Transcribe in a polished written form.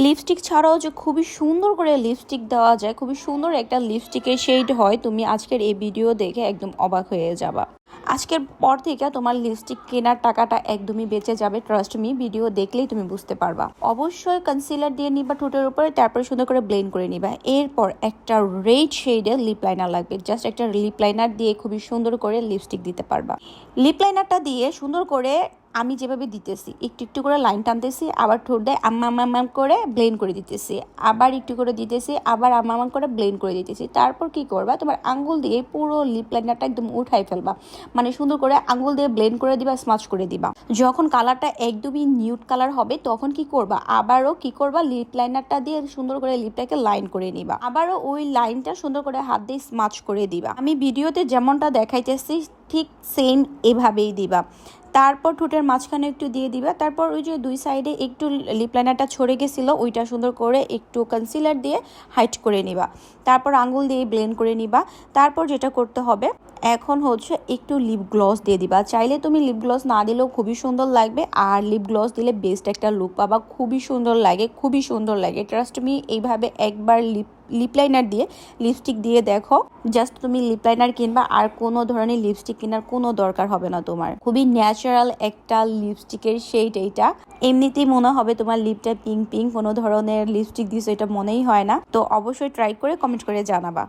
Lipstick ছাড়াও যে খুবই সুন্দর করে লিপস্টিক দেওয়া যায়, খুবই সুন্দর একটা লিপস্টিকের শেড হয়, তুমি আজকের এই ভিডিও দেখে একদম অবাক হয়ে যাবা। আজকের পর থেকে তোমার লিপস্টিক কেনার টাকাটা একদমই বেঁচে যাবে, ট্রাস্ট মি, ভিডিও দেখলেই তুমি বুঝতে পারবা। অবশ্যই কনসিলার দিয়ে নিবা ঠোঁটের উপরে, তারপরে সুন্দর করে ব্লেন্ড করে নিবা। এরপর একটা রেড শেডের লিপ লাইনার লাগবে, জাস্ট একটা লিপ লাইনার দিয়ে খুবই সুন্দর করে লিপস্টিক দিতে পারবা। লিপ লাইনারটা দিয়ে সুন্দর করে আমি যেভাবে দিতেছি একটু একটু করে লাইন টানতেছি, আবার ঠোঁট দিয়ে আম্মা করে ব্লেন্ড করে দিতেছি, আবার একটু করে দিতেছি, আবার আম্মা করে ব্লেন্ড করে দিতেছি। তারপর কি করবা, তোমার আঙ্গুল দিয়ে পুরো লিপ লাইনারটা একদম উঠাই ফেলবা, মানে সুন্দর করে আঙ্গুল দিয়ে ব্লেন্ড করে দিবা, স্মাচ করে দিবা। যখন কালারটা একদমই নিউড কালার হবে তখন কি করবা, আবারও কি করবা, লিপ লাইনারটা দিয়ে সুন্দর করে লিপটাকে লাইন করে নিবা, আবারও ওই লাইনটা সুন্দর করে হাত দিয়ে স্মাচ করে দিবা। আমি ভিডিওতে যেমনটা দেখাইতেছি ঠিক সেম এভাবেই দিবা। তারপর ঠোঁটের মাঝখানে একটু দিয়ে দিবা। তারপর ওই যে দুই সাইডে একটু লিপ লাইনারটা ছড়ে গেছিলো, ওইটা সুন্দর করে একটু কনসিলার দিয়ে হাইট করে নিবা। তারপর আঙ্গুল দিয়ে ব্লেন্ড করে নিবা। তারপর যেটা করতে হবে, এখন হচ্ছে একটু লিপ গ্লস দিয়ে দিবা। চাইলে তুমি লিপ গ্লস না দিলেও খুবই সুন্দর লাগবে, আর লিপ গ্লস দিলে বেস্ট একটা লুক পাবা, খুবই সুন্দর লাগে, খুবই সুন্দর লাগে। ট্রাস্ট মি, এইভাবে একবার লিপ লাইনার দিয়ে লিপস্টিক দিয়ে দেখো, জাস্ট তুমি লিপ লাইনার কিনবা, আর কোনো ধরনের লিপস্টিক কেনার কোনো দরকার হবে না তোমার। খুবই ন্যাচারাল একটা লিপস্টিকের শেড এইটা। এমনিতেই মনে হবে তোমার লিপটা পিঙ্ক পিঙ্ক, কোনো ধরনের লিপস্টিক দিয়েছো এটা মনেই হয় না। তো অবশ্যই ট্রাই করে কমেন্ট করে জানাবা।